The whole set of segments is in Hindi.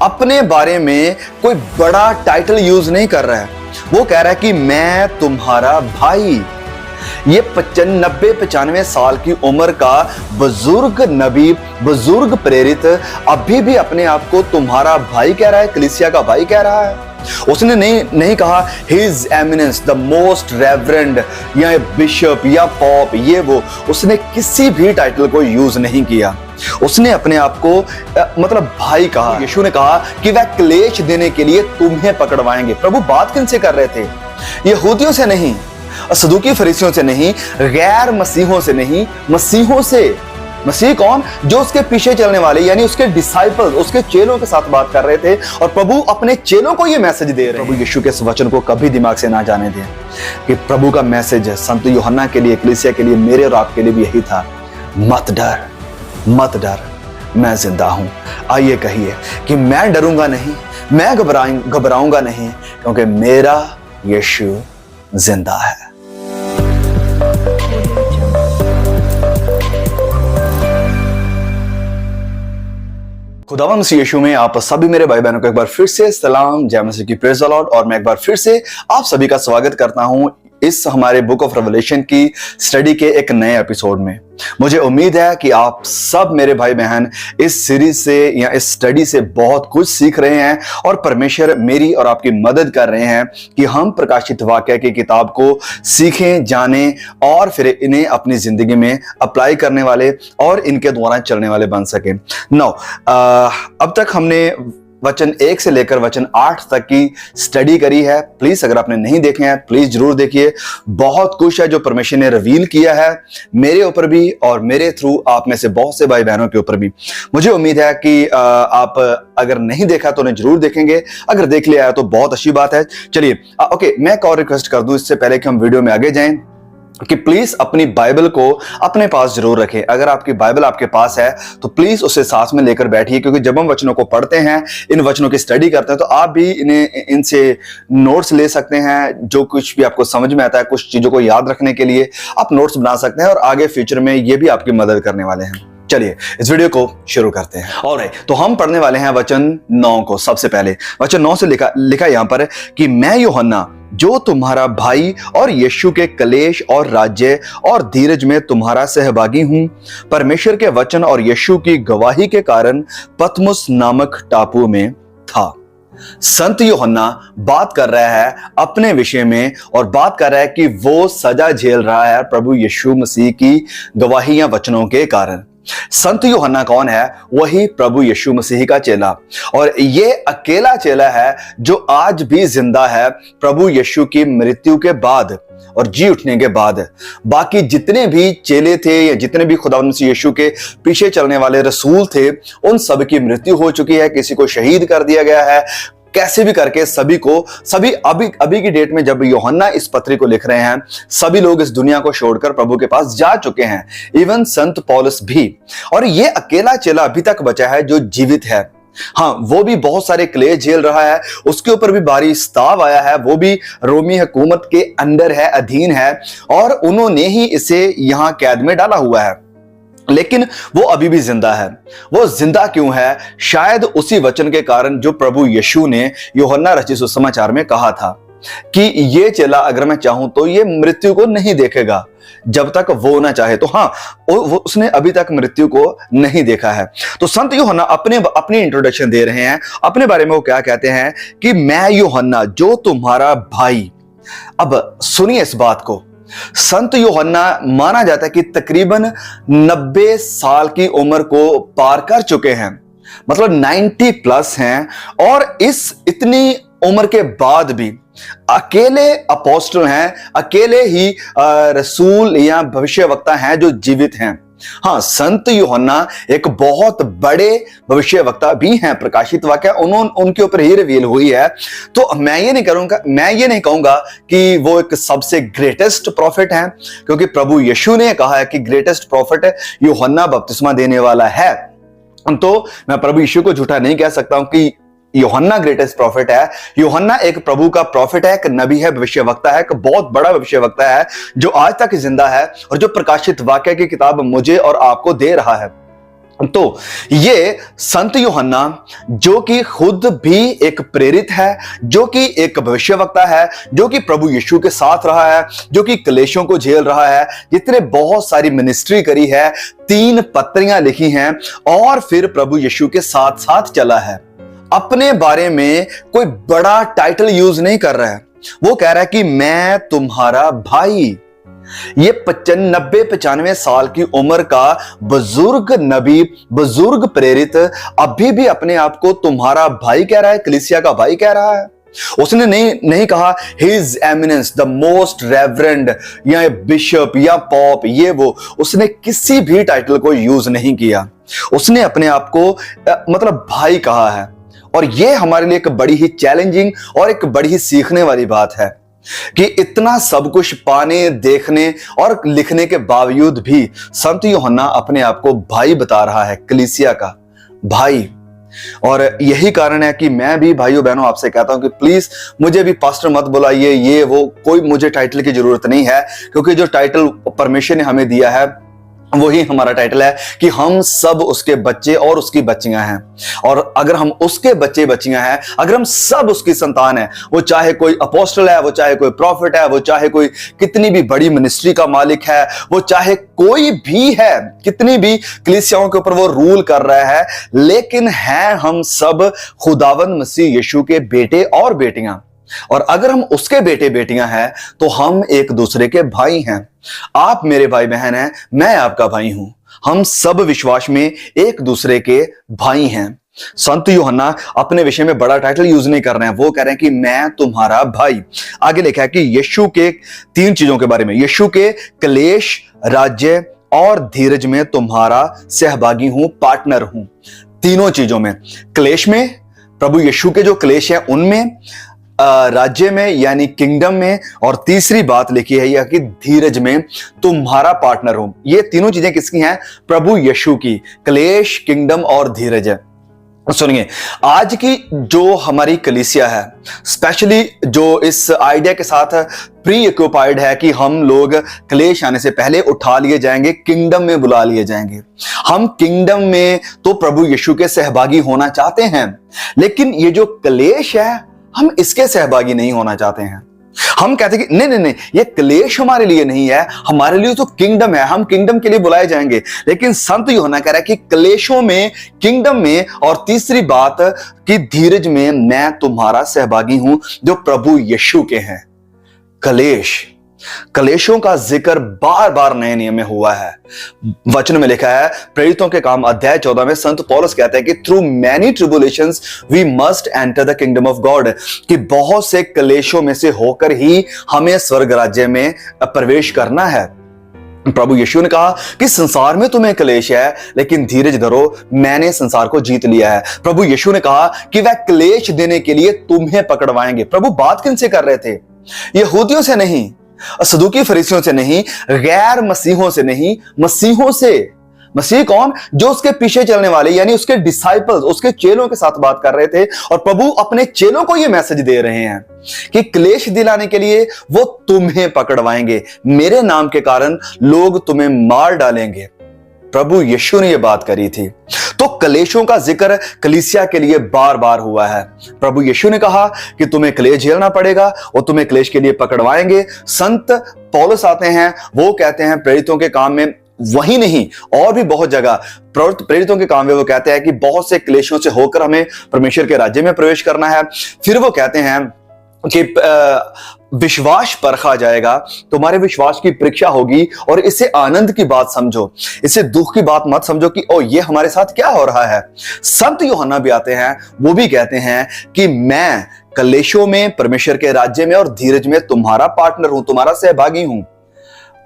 अपने बारे में कोई बड़ा टाइटल यूज नहीं कर रहा है। वो कह रहा है कि मैं तुम्हारा भाई। ये 95 साल की उम्र का बुजुर्ग नबी, बुजुर्ग प्रेरित अभी भी अपने आप को तुम्हारा भाई कह रहा है, कलीसिया का भाई कह रहा है। उसने नहीं कहा his eminence the most reverend या बिशप या पॉप, ये वो। उसने किसी भी टाइटल को यूज नहीं किया। उसने अपने आप को मतलब भाई कहा। यीशु ने कहा कि वह क्लेश देने के लिए तुम्हें पकड़वाएंगे। प्रभु बात किनसे कर रहे थे? यहूदियों से नहीं, सदूकी फरीसियों से नहीं, गैर मसीहों से नहीं, मसीहों से। मसीह कौन? जो उसके पीछे चलने वाले यानी उसके डिसाइपल्स, उसके चेलों के साथ बात कर रहे थे। और प्रभु अपने चेलों को यह मैसेज दे रहे हैं। प्रभु यीशु के इस वचन को कभी दिमाग से ना जाने दें कि प्रभु का मैसेज है संत यूहन्ना के लिए, कलीसिया के लिए, मेरे और आपके लिए भी यही था। मत डर, मत डर, मैं जिंदा हूं। आइए कहिए कि मैं डरूंगा नहीं, मैं घबराऊंगा नहीं, क्योंकि मेरा यीशु जिंदा है। खुदावंद मसीह यीशु में आप सभी मेरे भाई बहनों को एक बार फिर से सलाम, जय मसीह की, प्रेज द लॉर्ड। और मैं एक बार फिर से आप सभी का स्वागत करता हूं इस हमारे बुक ऑफ रेवलेशन की स्टडी के एक नए एपिसोड में। मुझे उम्मीद है कि आप सब मेरे भाई बहन इस सीरीज से या इस स्टडी से बहुत कुछ सीख रहे हैं और परमेश्वर मेरी और आपकी मदद कर रहे हैं कि हम प्रकाशित वाक्य की किताब को सीखें, जानें और फिर इन्हें अपनी जिंदगी में अप्लाई करने वाले और इनके द्वारा चलने वाले बन सकें। अब तक हमने वचन 1 से लेकर वचन 8 तक की स्टडी करी है। प्लीज अगर आपने नहीं देखे हैं प्लीज जरूर देखिए। बहुत कुछ है जो परमेश्वर ने रिवील किया है मेरे ऊपर भी और मेरे थ्रू आप में से बहुत से भाई बहनों के ऊपर भी। मुझे उम्मीद है कि आप अगर नहीं देखा तो उन्हें जरूर देखेंगे, अगर देख लिया है तो बहुत अच्छी बात है। चलिए ओके, मैं एक और रिक्वेस्ट कर दूं इससे पहले कि हम वीडियो में आगे जाएं कि प्लीज अपनी बाइबल को अपने पास जरूर रखें। अगर आपकी बाइबल आपके पास है तो प्लीज उसे साथ में लेकर बैठिए, क्योंकि जब हम वचनों को पढ़ते हैं, इन वचनों की स्टडी करते हैं, तो आप भी इनसे नोट्स ले सकते हैं। जो कुछ भी आपको समझ में आता है, कुछ चीजों को याद रखने के लिए आप नोट्स बना सकते हैं और आगे फ्यूचर में ये भी आपकी मदद करने वाले हैं। चलिए इस वीडियो को शुरू करते हैं। ऑलराइट, तो हम पढ़ने वाले हैं वचन 9 को। सबसे पहले वचन 9 से लिखा यहां पर कि मैं यूहन्ना जो तुम्हारा भाई और यीशु के कलेश और राज्य और धीरज में तुम्हारा सहभागी हूं, परमेश्वर के वचन और यीशु की गवाही के कारण पतमुस नामक टापू में था। संत यूहन्ना बात कर रहा है अपने विषय में और बात कर रहा है कि वो सजा झेल रहा है प्रभु यीशु मसीह की गवाही या वचनों के कारण। संत यूहन्ना कौन है? वही प्रभु यीशु मसीह का चेला, और ये अकेला चेला है जो आज भी जिंदा है प्रभु यीशु की मृत्यु के बाद और जी उठने के बाद। बाकी जितने भी चेले थे या जितने भी खुदावंद मसीह यीशु के पीछे चलने वाले रसूल थे, उन सब की मृत्यु हो चुकी है, किसी को शहीद कर दिया गया है। कैसे भी करके सभी अभी की डेट में जब यूहन्ना इस पत्री को लिख रहे हैं, सभी लोग इस दुनिया को छोड़कर प्रभु के पास जा चुके हैं, इवन संत पौलुस भी। और ये अकेला चेला अभी तक बचा है जो जीवित है। हाँ, वो भी बहुत सारे क्लेश झेल रहा है, उसके ऊपर भी भारी स्ताव आया है, वो भी रोमी हुकूमत के अंडर है, अधीन है, और उन्होंने ही इसे यहां कैद में डाला हुआ है। लेकिन वो अभी भी जिंदा है। वो जिंदा क्यों है? शायद उसी वचन के कारण जो प्रभु यीशु ने यूहन्ना रचित सुसमाचार में कहा था कि ये चेला अगर मैं चाहूं तो ये मृत्यु को नहीं देखेगा जब तक वो ना चाहे। तो हाँ, उसने अभी तक मृत्यु को नहीं देखा है। तो संत यूहन्ना अपनी इंट्रोडक्शन दे रहे हैं। अपने बारे में वो क्या कहते हैं कि मैं यूहन्ना जो तुम्हारा भाई। अब सुनिए इस बात को। संत यूहन्ना माना जाता है कि तकरीबन 90 साल की उम्र को पार कर चुके हैं, मतलब 90 प्लस हैं, और इस इतनी उम्र के बाद भी अकेले अपोस्टल हैं, अकेले ही रसूल या भविष्यवक्ता हैं जो जीवित हैं। हाँ, संत यूहन्ना एक बहुत बड़े भविष्यवक्ता भी हैं। प्रकाशित वाक्य उनके ऊपर ही रिवील हुई है। तो मैं ये नहीं कहूंगा कि वो एक सबसे ग्रेटेस्ट प्रॉफिट हैं, क्योंकि प्रभु यीशु ने कहा है कि ग्रेटेस्ट प्रॉफिट यूहन्ना बपतिस्मा देने वाला है। तो मैं प्रभु यीशु को झूठा नहीं कह सकता हूं कि यूहन्ना ग्रेटेस्ट प्रॉफिट है। यूहन्ना एक प्रभु का प्रॉफिट है, एक नबी है, भविष्यवक्ता है, एक बहुत बड़ा भविष्यवक्ता है जो आज तक जिंदा है और जो प्रकाशित वाक्य की किताब मुझे और आपको दे रहा है। तो ये संत यूहन्ना जो कि खुद भी एक प्रेरित है, जो कि एक भविष्यवक्ता है, जो कि प्रभु यीशु के साथ रहा है, जो कि क्लेशों को झेल रहा है, जितने बहुत सारी मिनिस्ट्री करी है, 3 पत्रियां लिखी हैं और फिर प्रभु यीशु के साथ साथ चला है, अपने बारे में कोई बड़ा टाइटल यूज नहीं कर रहा है। वो कह रहा है कि मैं तुम्हारा भाई। ये 95 साल की उम्र का बुजुर्ग नबी, बुजुर्ग प्रेरित अभी भी अपने आप को तुम्हारा भाई कह रहा है, कलीसिया का भाई कह रहा है। उसने नहीं कहा his eminence the most reverend या बिशप या पॉप, ये वो, उसने किसी भी टाइटल को यूज नहीं किया। उसने अपने आप को मतलब भाई कहा है। और ये हमारे लिए एक बड़ी ही चैलेंजिंग और एक बड़ी ही सीखने वाली बात है कि इतना सब कुछ पाने, देखने और लिखने के बावजूद भी संत यूहन्ना अपने आप को भाई बता रहा है, कलीसिया का भाई। और यही कारण है कि मैं भी भाइयों बहनों आपसे कहता हूं कि प्लीज मुझे भी पास्टर मत बुलाइए, ये वो, कोई मुझे टाइटल की जरूरत नहीं है, क्योंकि जो टाइटल परमेश्वर ने हमें दिया है वही हमारा टाइटल है कि हम सब उसके बच्चे और उसकी बच्चियां हैं। और अगर हम उसके बच्चे बच्चियां हैं, अगर हम सब उसकी संतान हैं, वो चाहे कोई अपोस्टल है, वो चाहे कोई प्रॉफिट है, वो चाहे कोई कितनी भी बड़ी मिनिस्ट्री का मालिक है, वो चाहे कोई भी है, कितनी भी कलीसियाओं के ऊपर वो रूल कर रहा है, लेकिन हैं हम सब खुदावंद मसीह यीशु के बेटे और बेटियां। और अगर हम उसके बेटे बेटियां हैं तो हम एक दूसरे के भाई हैं। आप मेरे भाई बहन हैं, मैं आपका भाई हूं। हम सब विश्वास में एक दूसरे के भाई हैं। संत यूहन्ना अपने विषय में बड़ा टाइटल यूज नहीं कर रहे हैं, वो कह रहे हैं कि मैं तुम्हारा भाई। आगे लिखा है कि यीशु के 3 चीजों के बारे में, यीशु के क्लेश, राज्य और धीरज में तुम्हारा सहभागी हूं, पार्टनर हूं। तीनों चीजों में, क्लेश में, प्रभु यीशु के जो क्लेश है उनमें, राज्य में यानी किंगडम में, और तीसरी बात लिखी है यह कि धीरज में तुम्हारा पार्टनर हूं। ये तीनों चीजें किसकी हैं? प्रभु यीशु की, क्लेश, किंगडम और धीरज है। सुनिए, आज की जो हमारी कलीसिया है, स्पेशली जो इस आइडिया के साथ प्री ऑक्युपाइड है कि हम लोग क्लेश आने से पहले उठा लिए जाएंगे, किंगडम में बुला लिए जाएंगे। हम किंगडम में तो प्रभु यीशु के सहभागी होना चाहते हैं, लेकिन ये जो क्लेश है हम इसके सहभागी नहीं होना चाहते हैं। हम कहते हैं कि नहीं नहीं नहीं, ये क्लेश हमारे लिए नहीं है, हमारे लिए तो किंगडम है, हम किंगडम के लिए बुलाए जाएंगे। लेकिन संत यूहन्ना कह रहा है कि क्लेशों में, किंगडम में, और तीसरी बात कि धीरज में मैं तुम्हारा सहभागी हूं जो प्रभु यीशु के हैं। क्लेशों का जिक्र बार बार नए नियम में हुआ है। वचन में लिखा है, प्रेरितों के काम अध्याय 14 में संत पौलुस कहते हैं कि through many tribulations we must enter the kingdom of God, कि बहुत से क्लेशों में से होकर ही हमें स्वर्ग राज्य में प्रवेश करना है। प्रभु यीशु ने कहा कि संसार में तुम्हें क्लेश है, लेकिन धीरज धरो, मैंने संसार को जीत लिया है। प्रभु यीशु ने कहा कि वह क्लेश देने के लिए तुम्हें पकड़वाएंगे। प्रभु बात किनसे कर रहे थे? यहूदियों से नहीं, सदूकी फरीसियों से नहीं, गैर मसीहों से नहीं, मसीहों से। मसीह कौन? जो उसके पीछे चलने वाले यानी उसके डिसाइपल्स, उसके चेलों के साथ बात कर रहे थे। और प्रभु अपने चेलों को यह मैसेज दे रहे हैं कि क्लेश दिलाने के लिए वो तुम्हें पकड़वाएंगे, मेरे नाम के कारण लोग तुम्हें मार डालेंगे। प्रभु यीशु ने यह बात करी थी। तो क्लेशों का जिक्र कलीसिया के लिए बार बार हुआ है। प्रभु यीशु ने कहा कि तुम्हें क्लेश झेलना पड़ेगा और तुम्हें क्लेश के लिए पकड़वाएंगे। संत पौलुस आते हैं, वो कहते हैं प्रेरितों के काम में, वही नहीं और भी बहुत जगह प्रेरितों के काम में वो कहते हैं कि बहुत से क्लेशों से होकर हमें परमेश्वर के राज्य में प्रवेश करना है। फिर वो कहते हैं कि विश्वास परखा जाएगा, तुम्हारे विश्वास की परीक्षा होगी, और इसे आनंद की बात समझो, इसे दुख की बात मत समझो कि ओ ये हमारे साथ क्या हो रहा है। संत यूहन्ना भी आते हैं, वो भी कहते हैं कि मैं क्लेशों में, परमेश्वर के राज्य में और धीरज में तुम्हारा पार्टनर हूं, तुम्हारा सहभागी हूं।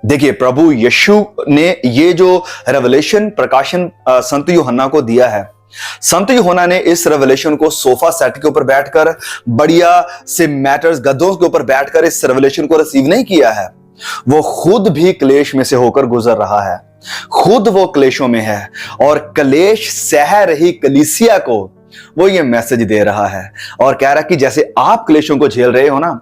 देखिए, प्रभु यीशु ने ये जो रेवलेशन, प्रकाशन संत यूहन्ना को दिया है, संत यूहन्ना ने इस रेवलेशन को सोफा सेट के ऊपर बैठकर, बढ़िया से मैटर्स गद्दों के ऊपर बैठकर इस रेवलेशन को रिसीव नहीं किया है। वो खुद भी क्लेश में से होकर गुजर रहा है, खुद वो क्लेशों में है, और क्लेश सह रही कलीसिया को वो ये मैसेज दे रहा है और कह रहा है कि जैसे आप क्लेशों को झेल रहे हो ना,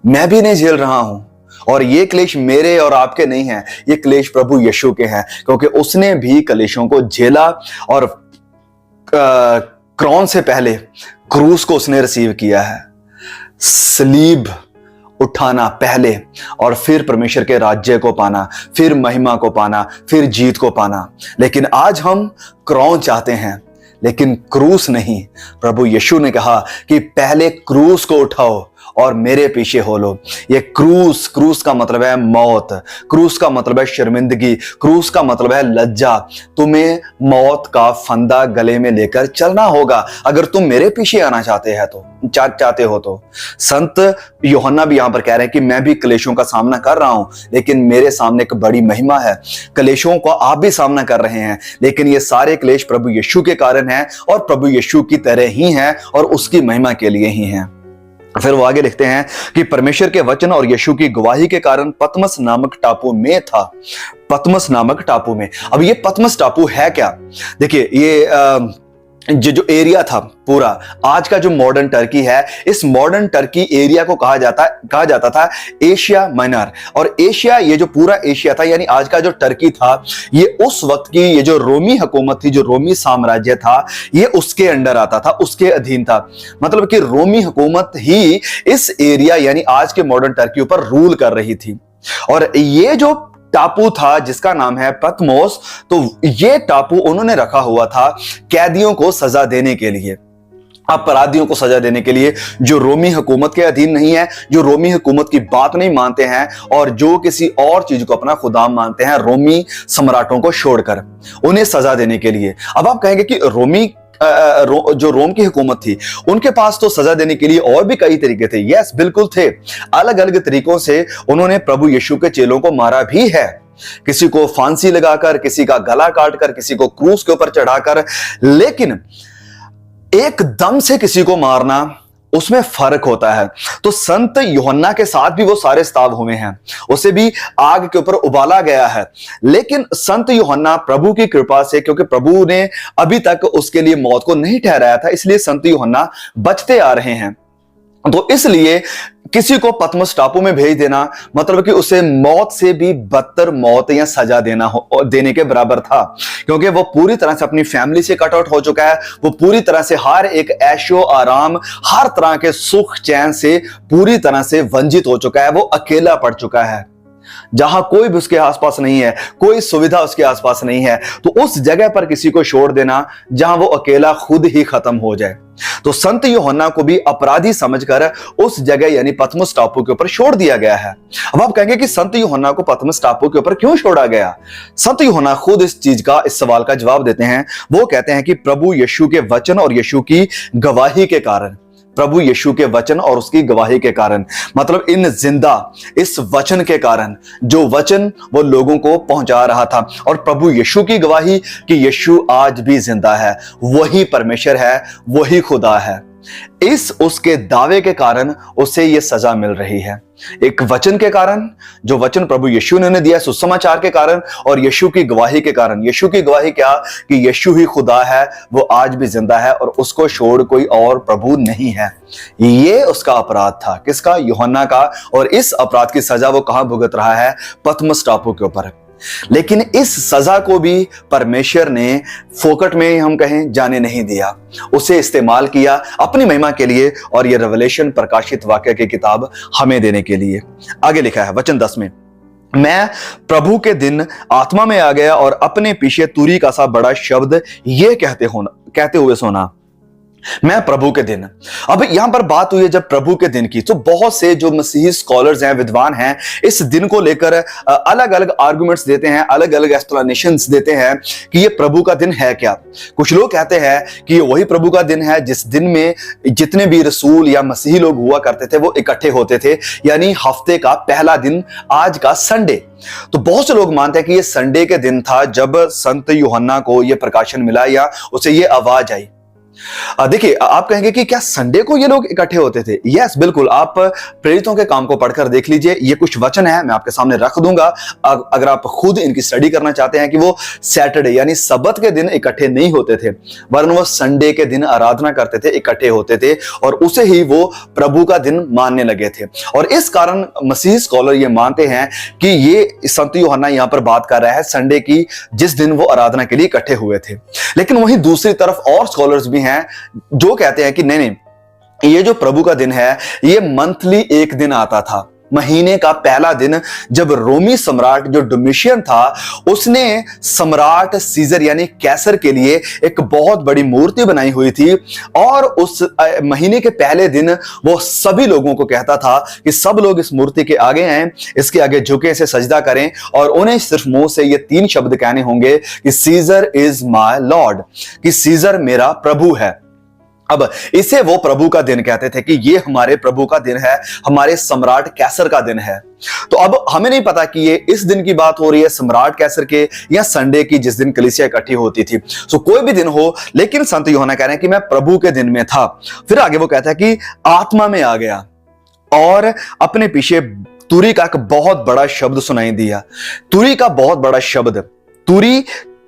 मैं भी नहीं झेल रहा हूं, और ये क्लेश मेरे और आपके नहीं हैं, ये क्लेश प्रभु यीशु के हैं, क्योंकि उसने भी क्लेशों को झेला और क्रॉन से पहले क्रूस को उसने रिसीव किया है। सलीब उठाना पहले और फिर परमेश्वर के राज्य को पाना, फिर महिमा को पाना, फिर जीत को पाना। लेकिन आज हम क्रॉन चाहते हैं लेकिन क्रूस नहीं। प्रभु यीशु ने कहा कि पहले क्रूस को उठाओ और मेरे पीछे हो लो। ये क्रूस का मतलब है मौत, क्रूस का मतलब है शर्मिंदगी, क्रूस का मतलब है लज्जा। तुम्हें मौत का फंदा गले में लेकर चलना होगा अगर तुम मेरे पीछे आना चाहते हो तो। संत यूहन्ना भी यहां पर कह रहे हैं कि मैं भी क्लेशों का सामना कर रहा हूं, लेकिन मेरे सामने एक बड़ी महिमा है। क्लेशों को आप भी सामना कर रहे हैं, लेकिन ये सारे क्लेश प्रभु यीशु के कारण हैं और प्रभु यीशु की तरह ही हैं और उसकी महिमा के लिए ही हैं। फिर वो आगे लिखते हैं कि परमेश्वर के वचन और यीशु की गवाही के कारण पतमस नामक टापू में था। पतमस नामक टापू में, अब ये पतमस टापू है क्या? देखिए, ये जो एरिया था पूरा, आज का जो मॉडर्न टर्की है, इस मॉडर्न टर्की एरिया को कहा जाता था एशिया माइनर। और एशिया, ये जो पूरा एशिया था यानी आज का जो टर्की था, ये उस वक्त की ये जो रोमी हुकूमत थी, जो रोमी साम्राज्य था, ये उसके अंडर आता था, उसके अधीन था। मतलब कि रोमी हुकूमत ही इस एरिया यानी आज के मॉडर्न टर्की ऊपर रूल कर रही थी। और ये जो टापू था जिसका नाम है पतमोस, तो ये टापू उन्होंने रखा हुआ था कैदियों को सजा देने के लिए, अपराधियों को सजा देने के लिए, जो रोमी हुकूमत के अधीन नहीं है, जो रोमी हुकूमत की बात नहीं मानते हैं और जो किसी और चीज को अपना खुदा मानते हैं, रोमी सम्राटों को छोड़कर, उन्हें सजा देने के लिए। अब आप कहेंगे कि जो रोम की हुकूमत थी, उनके पास तो सजा देने के लिए और भी कई तरीके थे। यस, बिल्कुल थे। अलग अलग तरीकों से उन्होंने प्रभु यीशु के चेलों को मारा भी है। किसी को फांसी लगाकर, किसी का गला काटकर, किसी को क्रूस के ऊपर चढ़ाकर। लेकिन एकदम से किसी को मारना, उसमें फर्क होता है। तो संत यूहन्ना के साथ भी वो सारे स्ताव हुए हैं, उसे भी आग के ऊपर उबाला गया है। लेकिन संत यूहन्ना प्रभु की कृपा से, क्योंकि प्रभु ने अभी तक उसके लिए मौत को नहीं ठहराया था, इसलिए संत यूहन्ना बचते आ रहे हैं। तो इसलिए किसी को पतमस टापू में भेज देना मतलब कि उसे मौत से भी बदतर मौत या सजा देने के बराबर था, क्योंकि वो पूरी तरह से अपनी फैमिली से कट आउट हो चुका है। वो पूरी तरह से हर एक ऐशो आराम, हर तरह के सुख चैन से पूरी तरह से वंचित हो चुका है। वो अकेला पड़ चुका है, जहां कोई भी उसके आसपास नहीं है, कोई सुविधा उसके आसपास नहीं है। तो उस जगह पर किसी को छोड़ देना जहां वो अकेला खुद ही खत्म हो जाए। तो संत यूहन्ना को भी अपराधी समझकर उस जगह यानी पतमस टापू के ऊपर छोड़ दिया गया है। अब आप कहेंगे कि संत यूहन्ना को पतमस टापू के ऊपर क्यों छोड़ा गया? संत यूहन्ना खुद इस सवाल का जवाब देते हैं। वो कहते हैं कि प्रभु यीशु के वचन और यीशु की गवाही के कारण, प्रभु यीशु के वचन और उसकी गवाही के कारण, मतलब इस वचन के कारण, जो वचन वो लोगों को पहुंचा रहा था, और प्रभु यीशु की गवाही कि यीशु आज भी जिंदा है, वही परमेश्वर है, वही खुदा है। इस उसके दावे के कारण उसे यह सजा मिल रही है। एक वचन के कारण, जो वचन प्रभु यीशु ने दिया सुसमाचार के कारण, और यीशु की गवाही के कारण। यीशु की गवाही क्या? कि यीशु ही खुदा है, वो आज भी जिंदा है और उसको छोड़ कोई और प्रभु नहीं है। ये उसका अपराध था, किसका? यूहन्ना का। और इस अपराध की सजा वो कहां भुगत रहा है? पतमस टापू के ऊपर। लेकिन इस सजा को भी परमेश्वर ने फोकट में, हम कहें, जाने नहीं दिया। उसे इस्तेमाल किया अपनी महिमा के लिए, और ये रेवलेशन प्रकाशित वाक्य की किताब हमें देने के लिए। आगे लिखा है वचन 10 में, मैं प्रभु के दिन आत्मा में आ गया और अपने पीछे तुरी का सा बड़ा शब्द ये कहते हुए सुना, मैं प्रभु के दिन। अब यहां पर बात हुई है जब प्रभु के दिन की, तो बहुत से जो मसीही स्कॉलर्स हैं, विद्वान हैं, इस दिन को लेकर अलग अलग आर्गुमेंट्स देते हैं, अलग अलग एक्सप्लेनेशंस देते हैं कि ये प्रभु का दिन है क्या। कुछ लोग कहते हैं कि ये वही प्रभु का दिन है जिस दिन में जितने भी रसूल या मसीही लोग हुआ करते थे वो इकट्ठे होते थे, यानी हफ्ते का पहला दिन, आज का संडे। तो बहुत से लोग मानते हैं कि ये संडे के दिन था जब संत यूहन्ना को ये प्रकाशन मिला या उसे ये आवाज आई। देखिए, आप कहेंगे कि क्या संडे को ये लोग इकट्ठे होते थे? यस, बिल्कुल। आप प्रेरितों के काम को पढ़कर देख लीजिए। ये कुछ वचन है, मैं आपके सामने रख दूंगा। अगर आप खुद इनकी स्टडी करना चाहते हैं कि वो सैटरडे यानी सबत के दिन इकट्ठे नहीं होते थे, वरन वो संडे के दिन आराधना करते थे, इकट्ठे होते थे और उसे ही वो प्रभु का दिन मानने लगे थे। और इस कारण मसीह स्कॉलर ये मानते हैं कि ये संत यूहन्ना यहां पर बात कर रहा है संडे की, जिस दिन वो आराधना के लिए इकट्ठे हुए थे। लेकिन वहीं दूसरी तरफ और स्कॉलर्स भी हैं जो कहते हैं कि नहीं नहीं, ये जो प्रभु का दिन है ये मंथली एक दिन आता था, महीने का पहला दिन, जब रोमी सम्राट जो डोमिशियन था उसने सम्राट सीजर यानी कैसर के लिए एक बहुत बड़ी मूर्ति बनाई हुई थी। और उस महीने के पहले दिन वो सभी लोगों को कहता था कि सब लोग इस मूर्ति के आगे आएं, इसके आगे झुके, इसे सजदा करें और उन्हें सिर्फ मुंह से ये 3 शब्द कहने होंगे कि सीजर इज माय लॉर्ड, कि सीजर मेरा प्रभु है। अब इसे वो प्रभु का दिन कहते थे कि ये हमारे प्रभु का दिन है, हमारे सम्राट कैसर का दिन है। तो अब हमें नहीं पता कि ये इस दिन की बात हो रही है सम्राट कैसर के या संडे की, जिस दिन कलीसिया इकट्ठी होती थी। सो कोई भी दिन हो, लेकिन संत यूहन्ना कह रहे हैं कि मैं प्रभु के दिन में था। फिर आगे वो कहता है कि आत्मा में आ गया और अपने पीछे तुरी का एक बहुत बड़ा शब्द सुनाई दिया। तुरी का बहुत बड़ा शब्द, तुरी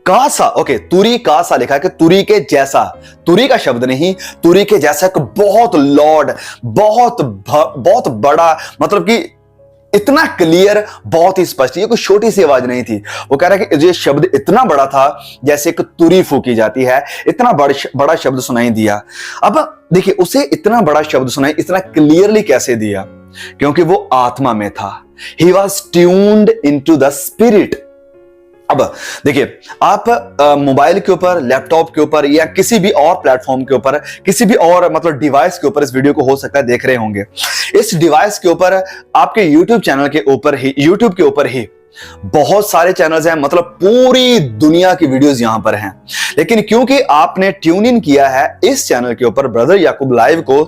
कासा, ओके, तुरी कासा लिखा है कि तुरी के जैसा, तुरी का शब्द नहीं, तुरी के जैसा एक बहुत लॉर्ड, बहुत बड़ा, मतलब कि इतना क्लियर, बहुत ही स्पष्ट, ये कोई छोटी सी आवाज नहीं थी। वो कह रहा है कि ये शब्द इतना बड़ा था जैसे एक तुरी फूकी जाती है, इतना बड़ा शब्द सुनाई दिया। अब देखिए, उसे इतना बड़ा शब्द सुनाई, इतना क्लियरली कैसे दिया? क्योंकि वो आत्मा में था। He was tuned into the spirit. अब देखिए, आप मोबाइल के ऊपर, लैपटॉप के ऊपर या किसी भी और प्लेटफॉर्म के ऊपर, किसी भी और मतलब डिवाइस के ऊपर इस वीडियो को हो सकता है देख रहे होंगे। इस डिवाइस के ऊपर आपके यूट्यूब चैनल के ऊपर ही, यूट्यूब के ऊपर ही बहुत सारे चैनल्स हैं, मतलब पूरी दुनिया की वीडियोस यहां पर हैं। लेकिन क्योंकि आपने ट्यून इन किया है इस चैनल के ऊपर ब्रदर याकूब लाइव को,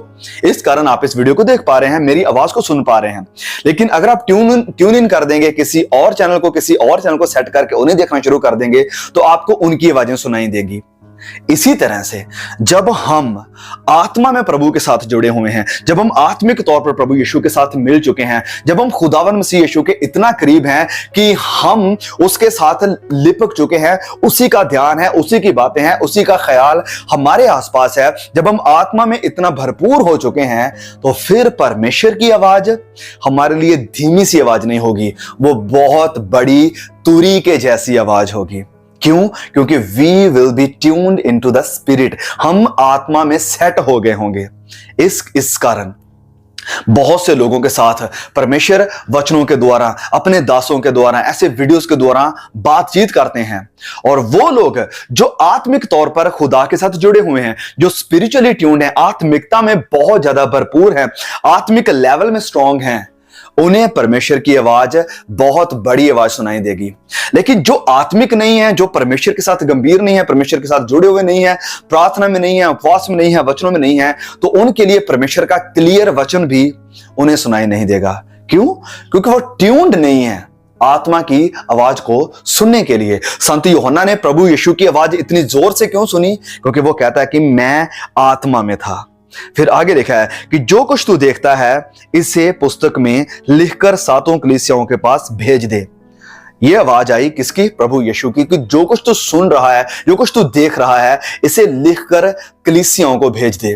इस कारण आप इस वीडियो को देख पा रहे हैं, मेरी आवाज को सुन पा रहे हैं। लेकिन अगर आप ट्यून इन कर देंगे किसी और चैनल को सेट करके उन्हें देखना शुरू कर देंगे तो आपको उनकी आवाजें सुनाई देगी। इसी तरह से जब हम आत्मा में प्रभु के साथ जुड़े हुए हैं, जब हम आत्मिक तौर पर प्रभु यीशु के साथ मिल चुके हैं, जब हम खुदावन मसीह यीशु के इतना करीब हैं कि हम उसके साथ लिपक चुके हैं, उसी का ध्यान है, उसी की बातें हैं, उसी का ख्याल हमारे आसपास है, जब हम आत्मा में इतना भरपूर हो चुके हैं, तो फिर परमेश्वर की आवाज हमारे लिए धीमी सी आवाज नहीं होगी, वो बहुत बड़ी तुरी के जैसी आवाज होगी। क्यों? क्योंकि we will be tuned into the spirit, हम आत्मा में सेट हो गए होंगे। इस कारण बहुत से लोगों के साथ परमेश्वर वचनों के द्वारा, अपने दासों के द्वारा, ऐसे वीडियोस के द्वारा बातचीत करते हैं। और वो लोग जो आत्मिक तौर पर खुदा के साथ जुड़े हुए हैं, जो स्पिरिचुअली ट्यून्ड हैं, आत्मिकता में बहुत ज्यादा भरपूर हैं, आत्मिक लेवल में स्ट्रांग हैं, उन्हें परमेश्वर की आवाज बहुत बड़ी आवाज सुनाई देगी। लेकिन जो आत्मिक नहीं है, जो परमेश्वर के साथ गंभीर नहीं है, परमेश्वर के साथ जुड़े हुए नहीं है, प्रार्थना में नहीं है, उपवास में नहीं है, वचनों में नहीं है, तो उनके लिए परमेश्वर का क्लियर वचन भी उन्हें सुनाई नहीं देगा। क्यों? क्योंकि वो ट्यून्ड नहीं है आत्मा की आवाज को सुनने के लिए। संत यूहन्ना ने प्रभु यीशु की आवाज इतनी जोर से क्यों सुनी? क्योंकि वो कहता है कि मैं आत्मा में था। फिर आगे लिखा है कि जो कुछ तू देखता है इसे पुस्तक में लिखकर 7 कलीसियाओं के पास भेज दे। यह आवाज आई किसकी? प्रभु यीशु की, कि जो कुछ तू सुन रहा है, जो कुछ तू देख रहा है, इसे लिखकर कलीसियाओं को भेज दे।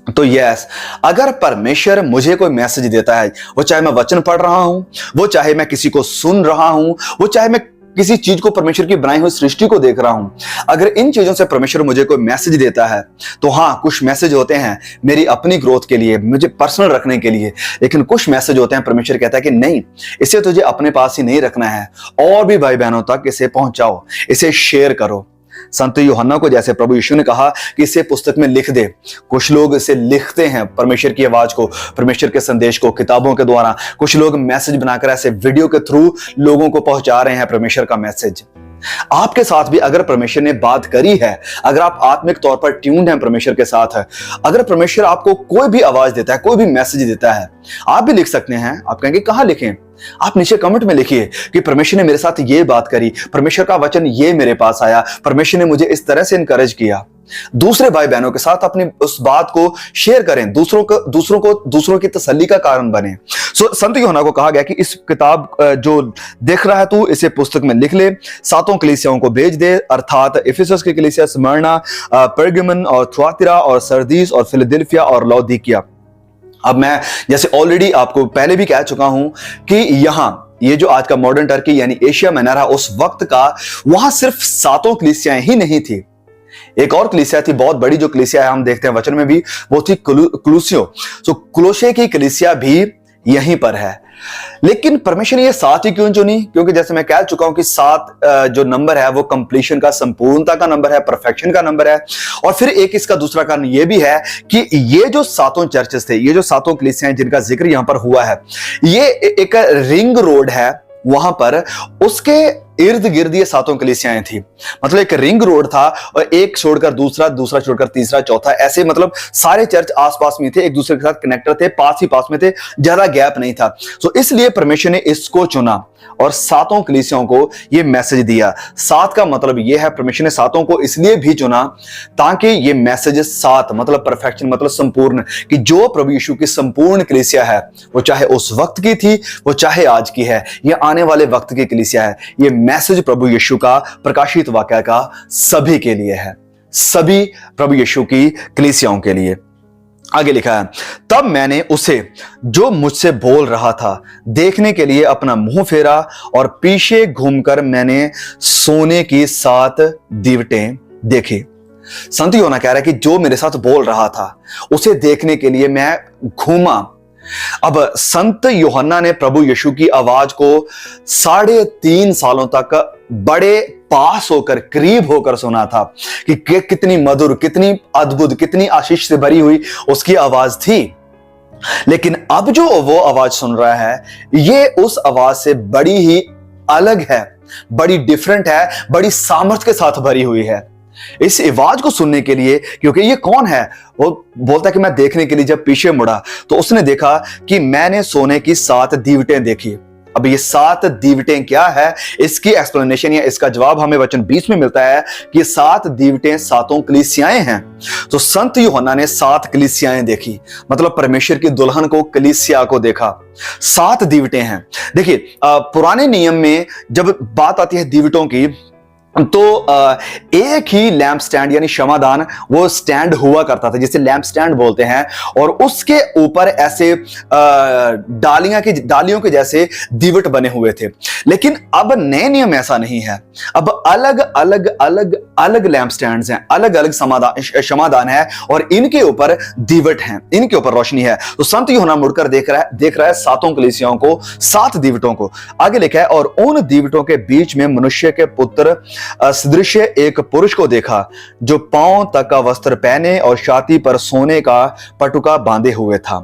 तो यस, अगर परमेश्वर मुझे कोई मैसेज देता है, वो चाहे मैं वचन पढ़ रहा हूं, वो चाहे मैं किसी को सुन रहा हूं, वो चाहे मैं किसी चीज को, परमेश्वर की बनाई हुई सृष्टि को देख रहा हूं, अगर इन चीजों से परमेश्वर मुझे कोई मैसेज देता है, तो हाँ, कुछ मैसेज होते हैं मेरी अपनी ग्रोथ के लिए, मुझे पर्सनल रखने के लिए, लेकिन कुछ मैसेज होते हैं परमेश्वर कहता है कि नहीं, इसे तुझे अपने पास ही नहीं रखना है, और भी भाई बहनों तक इसे पहुंचाओ, इसे शेयर करो। संत यूहन्ना को जैसे प्रभु यीशु ने कहा कि इसे पुस्तक में लिख दे, कुछ लोग इसे लिखते हैं, परमेश्वर की आवाज को, परमेश्वर के संदेश को किताबों के द्वारा, कुछ लोग मैसेज बनाकर ऐसे वीडियो के थ्रू लोगों को पहुंचा रहे हैं परमेश्वर का मैसेज। आपके साथ भी अगर परमेश्वर ने बात करी है, अगर आप आत्मिक तौर पर ट्यून्ड हैं परमेश्वर के साथ है, अगर परमेश्वर आपको कोई भी आवाज देता है, कोई भी मैसेज देता है, आप भी लिख सकते हैं। आप कहेंगे कहां लिखें? आप नीचे कमेंट में लिखिए कि परमेश्वर ने मेरे साथ ये बात करी, परमेश्वर का वचन ये मेरे पास आया, परमेश्वर ने मुझे इस तरह से इनकरेज किया। दूसरे भाई बहनों के साथ अपनी उस बात को शेयर करें, दूसरों की तसल्ली का कारण बने। संत यूहन्ना को कहा गया कि इस किताब जो देख रहा है तू, इसे पुस्तक में लिख ले, 7 कलीसियाओं को भेज दे, अर्थात इफिसस की कलीसिया, स्मरना, पेर्गमन और थुआतिरा और सरदीस और फिलडेल्फिया और लौदीकिया। अब मैं जैसे ऑलरेडी आपको पहले भी कह चुका हूं कि यहां ये जो आज का मॉडर्न टर्की यानी एशिया माइनर, उस वक्त का वहां सिर्फ 7 कलीसियाएं ही नहीं थी, एक और कलीसिया थी बहुत बड़ी, जो कलीसिया है हम देखते हैं वचन में भी, वो थी कुलूसियो। तो कुलोसे की कलीसिया भी यहीं पर है। लेकिन परमेश्वर ने ये 7 ही क्यों चुनी? क्योंकि जैसे मैं कह चुका हूं कि 7 जो नंबर है वो कंप्लीशन का, संपूर्णता का नंबर है, परफेक्शन का नंबर है। और फिर एक इसका दूसरा कारण ये भी है कि ये जो 7 चर्चेस थे, ये जो 7 कलीसियाएं जिनका जिक्र यहां पर हुआ है, ये एक रिंग रोड है वहां पर, उसके इर्द गिर्द ये 7 कलीसियाएं थी। मतलब एक रिंग रोड था और एक छोड़कर दूसरा, दूसरा छोड़कर तीसरा, चौथा, ऐसे मतलब सारे चर्च आसपास में थे, एक दूसरे के साथ कनेक्टर थे, पास ही पास में थे, ज्यादा गैप नहीं था। तो इसलिए परमेश्वर ने इसको चुना और 7 कलीसियाओं को ये मैसेज दिया। 7 का मतलब ये है, परमेश्वर ने 7 को इसलिए भी चुना ताकि ये मैसेज 7 मतलब परफेक्शन, मतलब संपूर्ण, कि जो प्रभु यीशु की संपूर्ण कलीसिया है, वो चाहे उस वक्त की थी, वो चाहे आज की है, ये आने वाले वक्त की कलीसिया है, ये मैसेज प्रभु यीशु का, प्रकाशित वाक्य का सभी के लिए है, सभी प्रभु यीशु की कलीसियाओं के लिए। आगे लिखा है, तब मैंने उसे जो मुझसे बोल रहा था देखने के लिए अपना मुंह फेरा और पीछे घूमकर मैंने सोने की 7 दीवटें देखी। संत यूहन्ना कह रहा है कि जो मेरे साथ बोल रहा था उसे देखने के लिए मैं घूमा। अब संत यूहन्ना ने प्रभु यीशु की आवाज को 3.5 सालों तक बड़े पास होकर, करीब होकर सुना था कि कितनी मधुर, कितनी अद्भुत, कितनी आशीष से भरी हुई उसकी आवाज थी। लेकिन अब जो वो आवाज सुन रहा है, ये उस आवाज से बड़ी ही अलग है, बड़ी डिफरेंट है, बड़ी सामर्थ्य के साथ भरी हुई है। इस आवाज को सुनने के लिए, क्योंकि ये कौन है, वो बोलता है कि मैं देखने के लिए जब पीछे मुड़ा तो उसने देखा कि मैंने सोने की 7 दीवटें देखी। अब ये 7 दीवटें क्या है, इसकी एक्सप्लेनेशन या इसका जवाब हमें वचन 20 में मिलता है कि 7 दीवटें 7 कलीसियाएं हैं। तो संत यूहन्ना ने 7 कलीसियाएं देखी, मतलब परमेश्वर की दुल्हन को, कलीसिया को देखा। 7 दीवटें हैं। देखिए पुराने नियम में जब बात आती है दीवटों की, तो एक ही लैंप स्टैंड यानी क्षमादान वो स्टैंड हुआ करता था, जिसे लैंप स्टैंड बोलते हैं, और उसके ऊपर ऐसे डालियों के जैसे दीवट बने हुए थे। लेकिन अब नए नियम ऐसा नहीं है, अब अलग अलग अलग अलग लैंप स्टैंड्स हैं, अलग अलग क्षमादान है, और इनके ऊपर दीवट हैं, इनके ऊपर रोशनी है। तो संत यूहन्ना मुड़कर देख रहा है 7 कलीसियाओं को, 7 दीवटों को। आगे लिखा है, और उन दीवटों के बीच में मनुष्य के पुत्र सदृश एक पुरुष को देखा, जो पांव तक का वस्त्र पहने और छाती पर सोने का पटुका बांधे हुए था।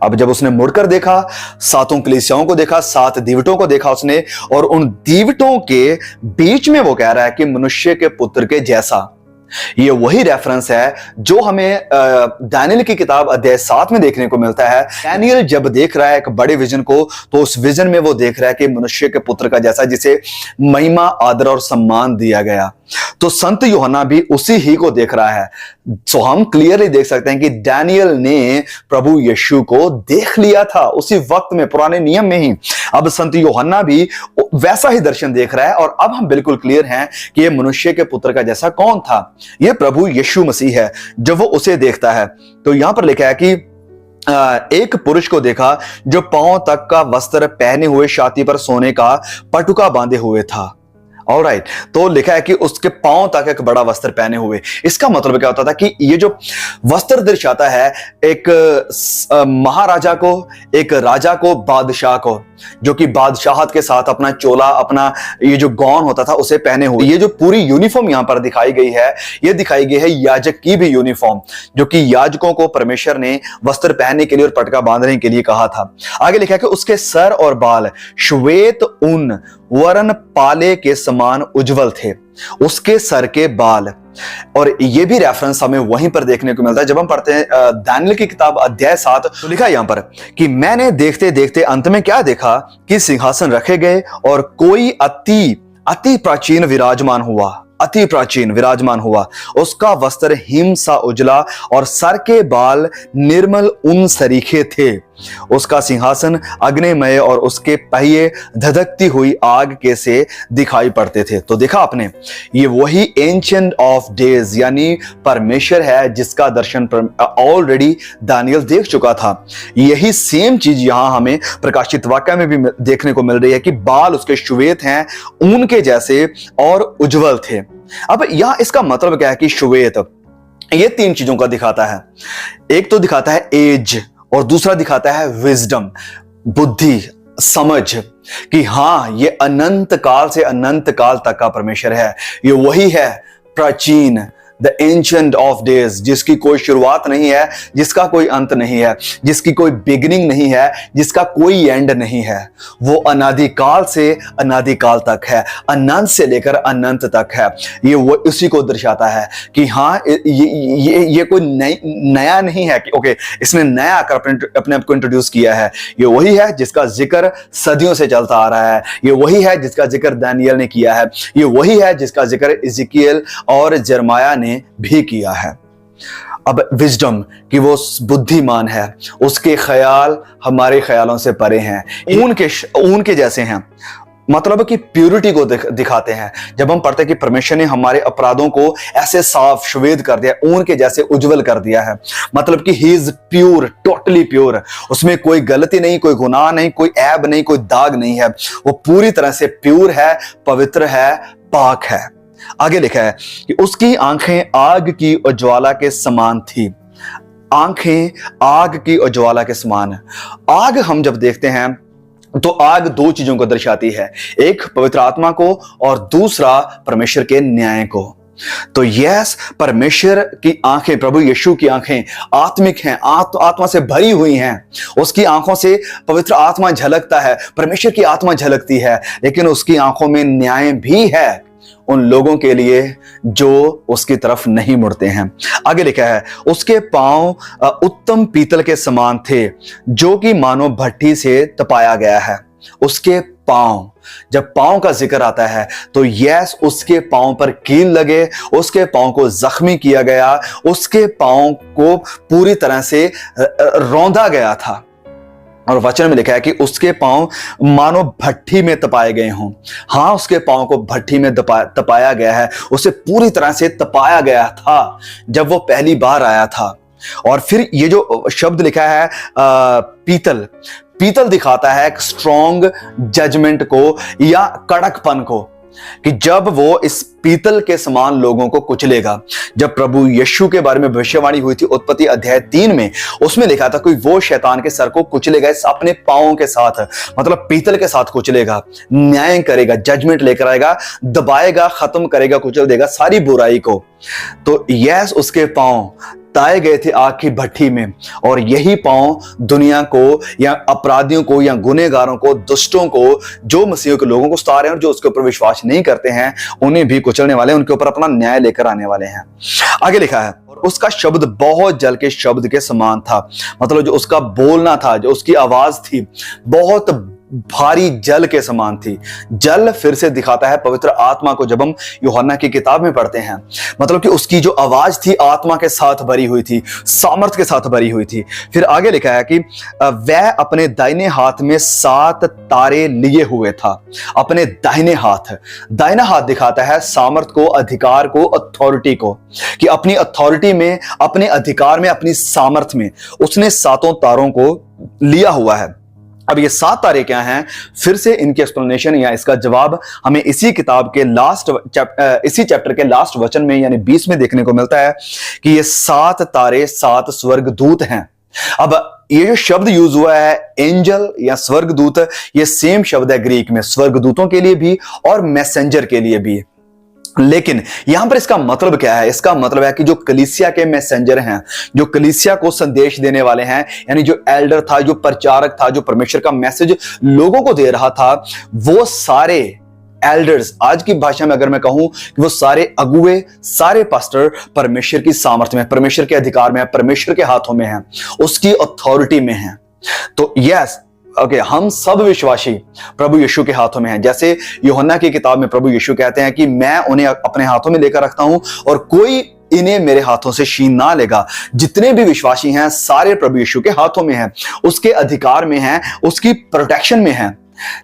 अब जब उसने मुड़कर देखा, 7 कलीसियाओं को देखा, 7 दीवटों को देखा उसने, और उन दीवटों के बीच में वो कह रहा है कि मनुष्य के पुत्र के जैसा। ये वही रेफरेंस है जो हमें दानियल की किताब अध्याय 7 में देखने को मिलता है। दानियल जब देख रहा है एक बड़े विजन को, तो उस विजन में वो देख रहा है कि मनुष्य के पुत्र का जैसा, जिसे महिमा, आदर और सम्मान दिया गया। तो संत यूहन्ना भी उसी ही को देख रहा है। तो हम क्लियरली देख सकते हैं कि दानियल ने प्रभु यीशु को देख लिया था उसी वक्त में, पुराने नियम में ही। अब संत यूहन्ना भी वैसा ही दर्शन देख रहा है, और अब हम बिल्कुल क्लियर हैं कि ये मनुष्य के पुत्र का जैसा कौन था, ये प्रभु यीशु मसीह है। जब वो उसे देखता है तो यहां पर लिखा है कि एक पुरुष को देखा जो पांव तक का वस्त्र पहने हुए, छाती पर सोने का पटुका बांधे हुए था। ऑलराइट, तो लिखा है कि उसके पांव तक एक बड़ा वस्त्र पहने हुए। इसका मतलब क्या होता था कि ये जो वस्त्र दर्शाता है एक महाराजा को, एक राजा को, बादशाह को, जो कि बादशाहत के साथ अपना चोला, अपना ये जो गौन होता था उसे पहने हुए। ये जो पूरी यूनिफॉर्म यहां पर दिखाई गई है, ये दिखाई गई है याजक की भी यूनिफॉर्म, जो कि याजकों को परमेश्वर ने वस्त्र पहनने के लिए और पटका बांधने के लिए कहा था। आगे लिखा है कि उसके सर और बाल श्वेत ऊन वरन पाले के समान उज्जवल थे, उसके सर के बाल। और ये भी रेफरेंस हमें वहीं पर देखने को मिलता है जब हम पढ़ते हैं दानियल की किताब अध्याय 7। तो लिखा है यहां पर कि मैंने देखते देखते अंत में क्या देखा कि सिंहासन रखे गए और कोई अति प्राचीन विराजमान हुआ। अति प्राचीन विराजमान हुआ। उसका वस्त्र हिम सा उजला और सर के बाल निर्मल ऊन सरीखे थे। उसका सिंहासन अग्निमय और उसके पहिए धधकती हुई आग के से दिखाई पड़ते थे। तो देखा आपने, ये वही एंशिएंट ऑफ डेज यानी परमेश्वर है जिसका दर्शन ऑलरेडी दानियल देख चुका था। यही सेम चीज यहां हमें प्रकाशित वाक्य में भी देखने को मिल रही है कि बाल उसके श्वेत हैं, ऊन के जैसे और उज्जवल थे। अब यहां इसका मतलब क्या है कि श्वेत ये तीन चीजों का दिखाता है। एक तो दिखाता है एज और दूसरा दिखाता है विजडम, बुद्धि, समझ कि हां ये अनंत काल से अनंत काल तक का परमेश्वर है। ये वही है प्राचीन, द एंशिएंट ऑफ डेज, जिसकी कोई शुरुआत नहीं है, जिसका कोई अंत नहीं है, जिसकी कोई बिगिनिंग नहीं है, जिसका कोई एंड नहीं है। वो अनादिकाल से अनादिकाल तक है, अनंत से लेकर अनंत तक है। ये वो उसी को दर्शाता है कि हाँ ये कोई नया नहीं है कि ओके इसने नया आकर अपने आप को इंट्रोड्यूस किया है। ये वही है जिसका जिक्र सदियों से चलता आ रहा है। ये वही है जिसका जिक्र दानियल ने किया है। ये वही है जिसका जिक्र इज़िकियल और यिर्मयाह ने भी किया है। अब विजडम कि वो बुद्धिमान है, उसके ख्याल हमारे ख्यालों से परे हैं, ऊन के जैसे हैं, मतलब कि प्यूरिटी को दिखाते हैं। जब हम पढ़ते हैं कि परमेश्वर ने हमारे अपराधों को ऐसे साफ श्वेत कर दिया, ऊन के जैसे उज्जवल कर दिया है, मतलब कि he is pure, totally pure, उसमें कोई गलती नहीं, कोई गुनाह नहीं, कोई ऐब नहीं, कोई दाग नहीं है। वो पूरी तरह से प्योर है, पवित्र है, पाक है। आगे लिखा है कि उसकी आंखें आग की उज्ज्वला के समान थी। आंखें आग की उज्ज्वला के समान। आग हम जब देखते हैं तो आग दो चीजों को दर्शाती है, एक पवित्र आत्मा को और दूसरा परमेश्वर के न्याय को। तो यस, परमेश्वर की आंखें, प्रभु यीशु की आंखें आत्मिक हैं, आत्मा से भरी हुई हैं। उसकी आंखों से पवित्र आत्मा झलकता है, परमेश्वर की आत्मा झलकती है, लेकिन उसकी आंखों में न्याय भी है उन लोगों के लिए जो उसकी तरफ नहीं मुड़ते हैं। आगे लिखा है उसके पांव उत्तम पीतल के समान थे, जो कि मानो भट्ठी से तपाया गया है। उसके पांव, जब पांव का जिक्र आता है तो यस, उसके पांव पर कील लगे, उसके पांव को जख्मी किया गया, उसके पांव को पूरी तरह से रौंदा गया था। और वचन में लिखा है कि उसके पांव मानो भट्ठी में तपाए गए हों। हाँ, उसके पांव को भट्ठी में तपाया गया है, उसे पूरी तरह से तपाया गया था जब वो पहली बार आया था। और फिर ये जो शब्द लिखा है पीतल, पीतल दिखाता है एक स्ट्रॉन्ग जजमेंट को या कड़कपन को, कि जब वो इस पीतल के समान लोगों को कुचलेगा। जब प्रभु यीशु के बारे में भविष्यवाणी हुई थी उत्पत्ति अध्याय 3 में, उसमें लिखा था कि वो शैतान के सर को कुचलेगा अपने पांवों के साथ, मतलब पीतल के साथ कुचलेगा, न्याय करेगा, जजमेंट लेकर आएगा, दबाएगा, खत्म करेगा, कुचल देगा सारी बुराई को। तो यस, उसके पांव ताए गए थे आग की भट्ठी में, और यही पांव दुनिया को या अपराधियों को या गुनहगारों को, दुष्टों को, जो मसीह के लोगों को सता रहे हैं और जो उसके ऊपर विश्वास नहीं करते हैं, उन्हें भी कुचलने वाले, उनके ऊपर अपना न्याय लेकर आने वाले हैं। आगे लिखा है और उसका शब्द बहुत जल के शब्द के समान था, मतलब जो उसका बोलना था, जो उसकी आवाज थी, बहुत भारी जल के समान थी। जल फिर से दिखाता है पवित्र आत्मा को, जब हम यूहन्ना की किताब में पढ़ते हैं, मतलब कि उसकी जो आवाज थी आत्मा के साथ भरी हुई थी, सामर्थ के साथ भरी हुई थी। फिर आगे लिखा है कि वह अपने दाहिने हाथ में 7 तारे लिए हुए था। अपने दाहिने हाथ, दाहिना हाथ दिखाता है सामर्थ को, अधिकार को, अथॉरिटी को, कि अपनी अथॉरिटी में, अपने अधिकार में, अपनी सामर्थ में उसने 7 तारों को लिया हुआ है। अब ये 7 तारे क्या हैं, फिर से इनकी एक्सप्लेनेशन या इसका जवाब हमें इसी किताब के इसी चैप्टर के लास्ट वचन में यानी 20 में देखने को मिलता है कि ये 7 तारे 7 स्वर्गदूत हैं। अब ये जो शब्द यूज हुआ है एंजल या स्वर्गदूत, ये सेम शब्द है ग्रीक में, स्वर्गदूतों के लिए भी और मैसेंजर के लिए भी। लेकिन यहां पर इसका मतलब क्या है? इसका मतलब है कि जो कलीसिया के मैसेंजर हैं, जो कलीसिया को संदेश देने वाले हैं, यानी जो एल्डर था, जो प्रचारक था, जो परमेश्वर का मैसेज लोगों को दे रहा था, वो सारे एल्डर्स, आज की भाषा में अगर मैं कहूं कि वो सारे अगुए, सारे पास्टर परमेश्वर की सामर्थ्य में, परमेश्वर के अधिकार में है, परमेश्वर के हाथों में है, उसकी अथॉरिटी में है। तो यस, ओके, हम सब विश्वासी प्रभु यीशु के हाथों में हैं। जैसे यूहन्ना की किताब में प्रभु यीशु कहते हैं कि मैं उन्हें अपने हाथों में लेकर रखता हूं और कोई इन्हें मेरे हाथों से छीन ना लेगा। जितने भी विश्वासी हैं सारे प्रभु यीशु के हाथों में हैं, उसके अधिकार में हैं, उसकी प्रोटेक्शन में हैं।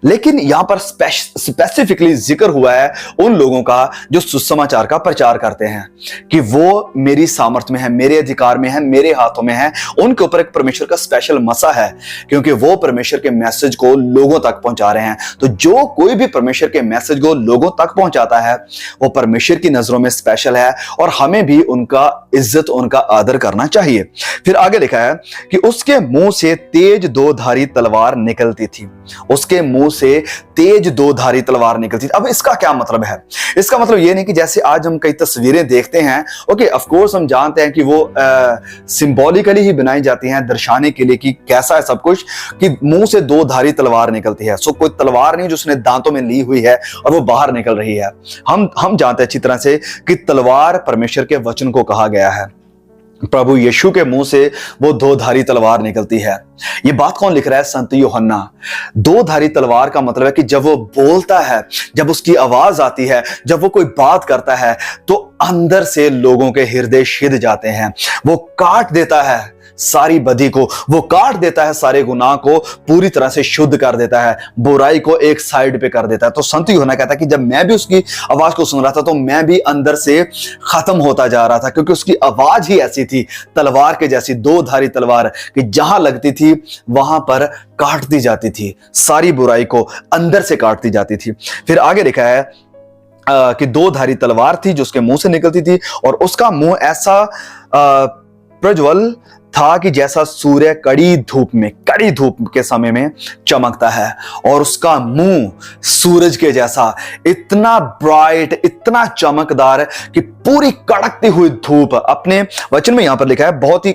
लेकिन यहां पर स्पेसिफिकली जिक्र हुआ है उन लोगों का जो सुसमाचार का प्रचार करते हैं कि वो मेरी सामर्थ्य में है, मेरे अधिकार में है, मेरे हाथों में है। उनके ऊपर एक परमेश्वर का स्पेशल मसा है क्योंकि वो परमेश्वर के मैसेज को लोगों तक पहुंचा रहे हैं। तो जो कोई भी परमेश्वर के मैसेज को लोगों तक पहुंचाता है वो परमेश्वर की नजरों में स्पेशल है और हमें भी उनका इज्जत, उनका आदर करना चाहिए। फिर आगे लिखा है कि उसके मुंह से तेज दो धारी तलवार निकलती थी। उसके मुंह से तेज दो धारी तलवार निकलती थी। अब इसका क्या मतलब है? इसका मतलब ये नहीं कि जैसे आज हम कई तस्वीरें देखते हैं, ओके ऑफ कोर्स हम जानते हैं कि वो सिंबॉलिकली ही बनाई जाती हैं दर्शाने के लिए कि कैसा है सब कुछ, कि मुंह से दो धारी तलवार निकलती है। सो कोई तलवार नहीं जो उसने दांतों में ली हुई है और वो बाहर निकल रही है। हम जानते हैं अच्छी तरह से कि तलवार परमेश्वर के वचन को कहा गया है। प्रभु यीशु के मुंह से वो दो धारी तलवार निकलती है। ये बात कौन लिख रहा है? संत यूहन्ना। दो धारी तलवार का मतलब है कि जब वो बोलता है, जब उसकी आवाज आती है, जब वो कोई बात करता है तो अंदर से लोगों के हृदय सिध जाते हैं। वो काट देता है सारी बदी को, वो काट देता है सारे गुनाह को, पूरी तरह से शुद्ध कर देता है, बुराई को एक साइड पे कर देता है। तो संत यूहन्ना कहता है कि जब मैं भी उसकी आवाज को सुन रहा था तो मैं भी अंदर से खत्म होता जा रहा था क्योंकि उसकी आवाज ही ऐसी थी, तलवार के जैसी, दो धारी तलवार कि जहां लगती थी वहां पर काटती जाती थी, सारी बुराई को अंदर से काटती जाती थी। फिर आगे लिखा है कि दो धारी तलवार थी जो उसके मुंह से निकलती थी और उसका मुंह ऐसा प्रज्वल था कि जैसा सूर्य कड़ी धूप के समय में चमकता है, और उसका मुंह सूरज के जैसा इतना ब्राइट, इतना चमकदार कि पूरी कड़कती हुई धूप। अपने वचन में यहां पर लिखा है, बहुत ही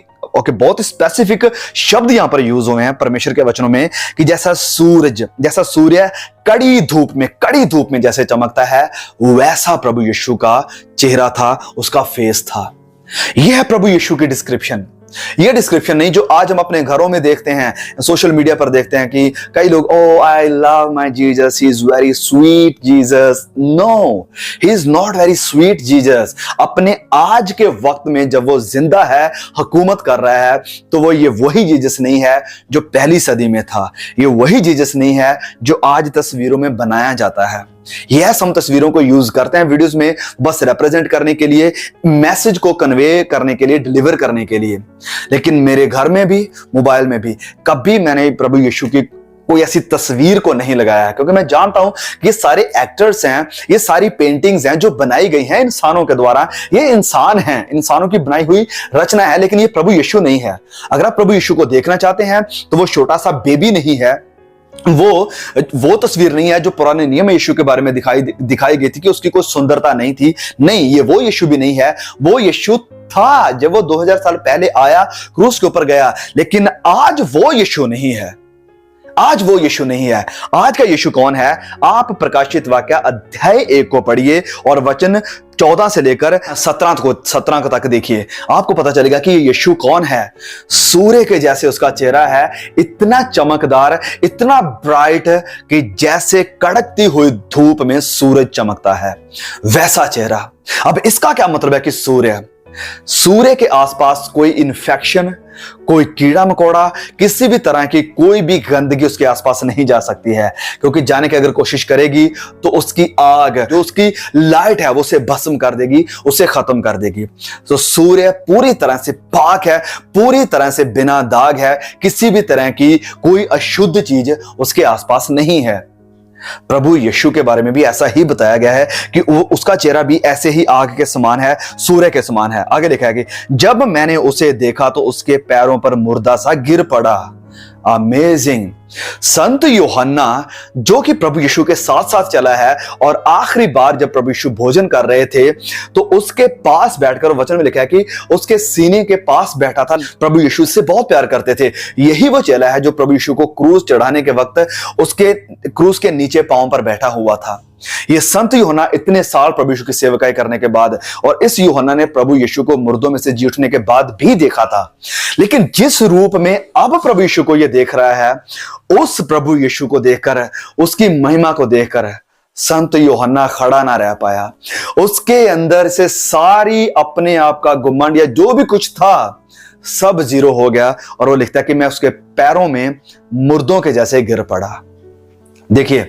स्पेसिफिक शब्द यहां पर यूज हुए हैं परमेश्वर के वचनों में कि जैसा सूर्य कड़ी धूप में जैसे चमकता है वैसा प्रभु यीशु का चेहरा था, उसका फेस था। यह है प्रभु यीशु की डिस्क्रिप्शन। ये डिस्क्रिप्शन नहीं जो आज हम अपने घरों में देखते हैं, सोशल मीडिया पर देखते हैं कि कई लोग, oh I love my Jesus, he is very sweet Jesus. No, he is not very sweet Jesus. अपने आज के वक्त में जब वो जिंदा है, हुकूमत कर रहा है, तो वो ये वही जीसस नहीं है जो पहली सदी में था। ये वही जीसस नहीं है जो आज तस्वीरों में बनाया जाता है। यस, हम तस्वीरों को यूज करते हैं वीडियोस में बस रिप्रेजेंट करने के लिए, मैसेज को कन्वे करने के लिए, डिलीवर करने के लिए। लेकिन मेरे घर में भी, मोबाइल में भी कभी मैंने प्रभु यीशु की कोई ऐसी तस्वीर को नहीं लगाया है क्योंकि मैं जानता हूं कि ये सारे एक्टर्स हैं, ये सारी पेंटिंग्स हैं जो बनाई गई हैं इंसानों के द्वारा। ये इंसान हैं, इंसानों की बनाई हुई रचना है, लेकिन ये प्रभु यीशु नहीं है। अगर आप प्रभु यीशु को देखना चाहते हैं तो वो छोटा सा बेबी नहीं है, वो तस्वीर नहीं है जो पुराने नियम में यीशु के बारे में दिखाई गई थी कि उसकी कोई सुंदरता नहीं थी। नहीं, ये वो यीशु भी नहीं है। वो यीशु था जब वो 2000 साल पहले आया, क्रूस के ऊपर गया, लेकिन आज वो यीशु नहीं है। आज वो यीशु नहीं है। आज का यीशु कौन है? आप प्रकाशित वाक्य अध्याय 1 को पढ़िए और वचन 14 से लेकर 17 तक देखिए, आपको पता चलेगा कि यीशु कौन है। सूर्य के जैसे उसका चेहरा है, इतना चमकदार, इतना ब्राइट कि जैसे कड़कती हुई धूप में सूरज चमकता है, वैसा चेहरा। अब इसका क्या मतलब है कि सूर्य के आसपास कोई इन्फेक्शन, कोई कीड़ा मकोड़ा, किसी भी तरह की कोई भी गंदगी उसके आसपास नहीं जा सकती है, क्योंकि जाने की अगर कोशिश करेगी तो उसकी आग, जो उसकी लाइट है, वो उसे भस्म कर देगी, उसे खत्म कर देगी। तो सूर्य पूरी तरह से पाक है, पूरी तरह से बिना दाग है, किसी भी तरह की कोई अशुद्ध चीज उसके आसपास नहीं है। प्रभु यीशु के बारे में भी ऐसा ही बताया गया है कि उसका चेहरा भी ऐसे ही आग के समान है, सूर्य के समान है। आगे लिखा है कि जब मैंने उसे देखा तो उसके पैरों पर मुर्दा सा गिर पड़ा। अमेजिंग। संत यूहन्ना जो कि प्रभु यीशु के साथ साथ चला है, और आखिरी बार जब प्रभु यीशु भोजन कर रहे थे तो उसके पास बैठकर, वचन में लिखा है कि उसके सीने के पास बैठा था। प्रभु यीशु से बहुत प्यार करते थे। यही वो चेला है जो प्रभु यीशु को क्रूस चढ़ाने के वक्त उसके क्रूस के नीचे पांव पर बैठा हुआ था। ये संत यूहन्ना इतने साल प्रभु यीशु की सेवकाई करने के बाद, और इस यूहन्ना ने प्रभु यीशु को मुर्दों में से जी उठने के बाद भी देखा था, लेकिन जिस रूप में अब प्रभु यीशु को ये देख रहा है, उस प्रभु यीशु को देखकर, उसकी महिमा को देखकर संत यूहन्ना खड़ा ना रह पाया। उसके अंदर से सारी अपने आप का घमंड या जो भी कुछ था सब जीरो हो गया, और वो लिखता है कि मैं उसके पैरों में मुर्दों के जैसे गिर पड़ा। देखिए,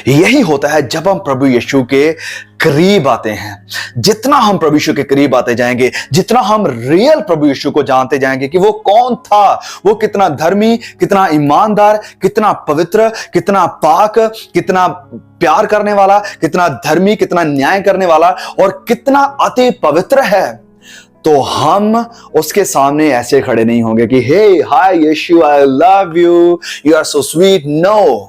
यही होता है जब हम प्रभु यीशु के करीब आते हैं। जितना हम प्रभु यीशु के करीब आते जाएंगे, जितना हम रियल प्रभु यीशु को जानते जाएंगे कि वो कौन था, वो कितना धर्मी, कितना ईमानदार, कितना पवित्र, कितना पाक, कितना प्यार करने वाला, कितना धर्मी, कितना न्याय करने वाला और कितना अति पवित्र है, तो हम उसके सामने ऐसे खड़े नहीं होंगे कि हे hi Yeshu, I love you, you are so sweet. No,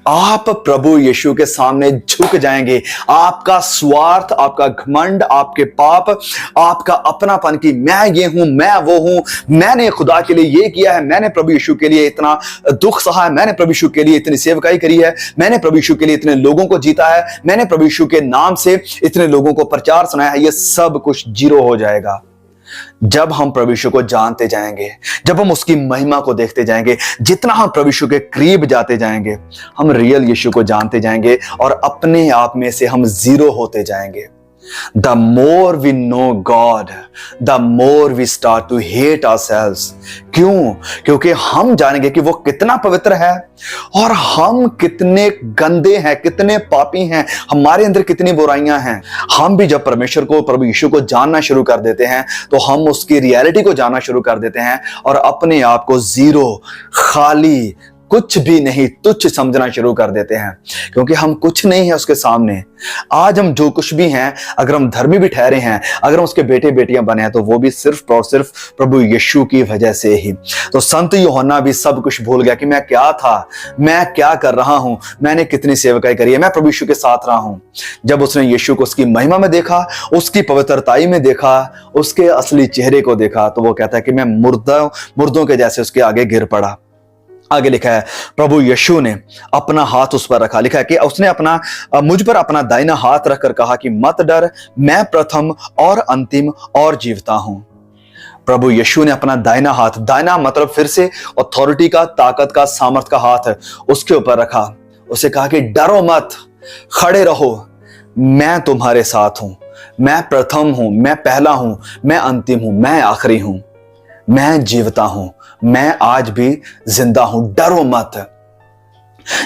आप प्रभु यीशु के सामने झुक जाएंगे। आपका स्वार्थ, आपका घमंड, आपके पाप, आपका अपनापन कि मैं ये हूं, मैं वो हूं, मैंने खुदा के लिए ये किया है, मैंने प्रभु यीशु के लिए इतना दुख सहा है, मैंने प्रभु यीशु के लिए इतनी सेवकाई करी है, मैंने प्रभु यीशु के लिए इतने लोगों को जीता है, मैंने प्रभु यीशु के नाम से इतने लोगों को प्रचार सुनाया है, ये सब कुछ जीरो हो जाएगा जब हम प्रभु यीशु को जानते जाएंगे, जब हम उसकी महिमा को देखते जाएंगे। जितना हम प्रभु यीशु के करीब जाते जाएंगे, हम रियल यीशु को जानते जाएंगे और अपने आप में से हम जीरो होते जाएंगे। The more we know God, the more we start to hate ourselves. क्यों? क्योंकि हम जानेंगे कि वो कितना पवित्र है और हम कितने गंदे हैं, कितने पापी हैं, हमारे अंदर कितनी बुराइयां हैं। हम भी जब परमेश्वर को, प्रभु यीशु को जानना शुरू कर देते हैं, तो हम उसकी रियलिटी को जानना शुरू कर देते हैं और अपने आप को जीरो, खाली, कुछ भी नहीं, तुच्छ समझना शुरू कर देते हैं, क्योंकि हम कुछ नहीं है उसके सामने। आज हम जो कुछ भी हैं, अगर हम धर्मी भी ठहरे हैं, अगर हम उसके बेटे बेटियां बने हैं, तो वो भी सिर्फ और सिर्फ प्रभु यीशु की वजह से ही। तो संत यूहन्ना भी सब कुछ भूल गया कि मैं क्या था, मैं क्या कर रहा हूं, मैंने कितनी सेवकाई करी है, मैं प्रभु यीशु के साथ रहा हूं। जब उसने यीशु को उसकी महिमा में देखा, उसकी पवित्रताई में देखा, उसके असली चेहरे को देखा, तो वो कहता है कि मैं मुर्दों के जैसे उसके आगे गिर पड़ा। आगे लिखा है, प्रभु यीशु ने अपना हाथ उस पर रखा। लिखा है कि उसने मुझ पर अपना दाहिना हाथ रखकर कहा कि मत डर, मैं प्रथम और अंतिम और जीवता हूं। प्रभु यीशु ने अपना दाहिना हाथ, दाहिना मतलब फिर से अथॉरिटी का, ताकत का, सामर्थ का हाथ उसके ऊपर रखा। उसे कहा कि डरो मत, खड़े रहो, मैं तुम्हारे साथ हूं, मैं प्रथम हूं, मैं पहला हूं, मैं अंतिम हूं, मैं आखिरी हूं, मैं जीवता हूं, मैं आज भी जिंदा हूं, डरो मत।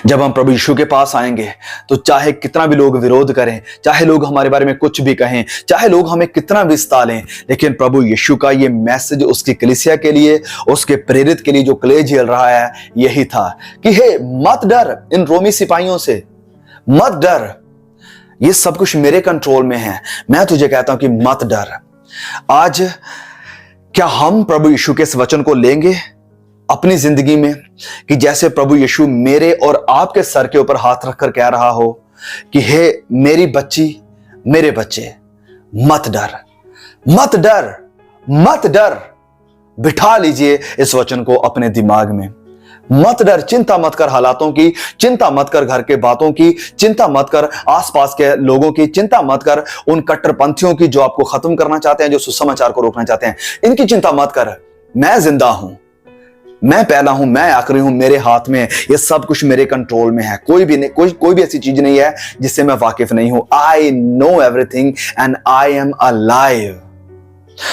जब हम प्रभु यीशु के पास आएंगे, तो चाहे कितना भी लोग विरोध करें, चाहे लोग हमारे बारे में कुछ भी कहें, चाहे लोग हमें कितना भी सतालें, लेकिन प्रभु यीशु का ये मैसेज उसकी कलीसिया के लिए, उसके प्रेरित के लिए जो क्लेश झेल रहा है, यही था कि हे मत डर इन रोमी सिपाहियों से, मत डर, ये सब कुछ मेरे कंट्रोल में है, मैं तुझे कहता हूं कि मत डर। आज क्या हम प्रभु यीशु के इस वचन को लेंगे अपनी जिंदगी में, कि जैसे प्रभु यीशु मेरे और आपके सर के ऊपर हाथ रखकर कह रहा हो कि हे मेरी बच्ची, मेरे बच्चे, मत डर, मत डर, मत डर। बिठा लीजिए इस वचन को अपने दिमाग में। मत डर, चिंता मत कर हालातों की, चिंता मत कर घर के बातों की, चिंता मत कर आसपास के लोगों की, चिंता मत कर उन कट्टरपंथियों की जो आपको खत्म करना चाहते हैं, जो सुसमाचार को रोकना चाहते हैं, इनकी चिंता मत कर। मैं जिंदा हूं, मैं पहला हूं, मैं आखिरी हूं, मेरे हाथ में ये सब कुछ मेरे कंट्रोल में है। कोई भी ऐसी चीज नहीं है जिससे मैं वाकिफ नहीं हूं। I know everything and I am alive.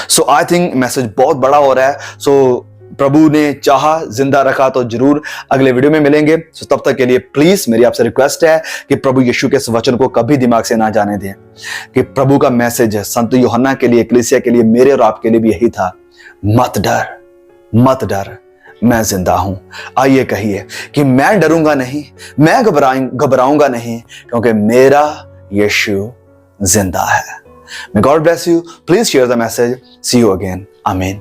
So I think message बहुत बड़ा हो रहा है। सो प्रभु ने चाहा, जिंदा रखा तो जरूर अगले वीडियो में मिलेंगे। सो तब तक के लिए प्लीज मेरी आपसे रिक्वेस्ट है कि प्रभु यीशु के इस वचन को कभी दिमाग से ना जाने दें, कि प्रभु का मैसेज संत यूहन्ना के लिए, कलीसिया के लिए, मेरे और आपके लिए भी यही था, मत डर, मत डर, मैं जिंदा हूं। आइए कहिए कि मैं डरूंगा नहीं, मैं घबराऊंगा नहीं, क्योंकि मेरा यीशु जिंदा है। May God bless you. Please share the message. See you again. Amen.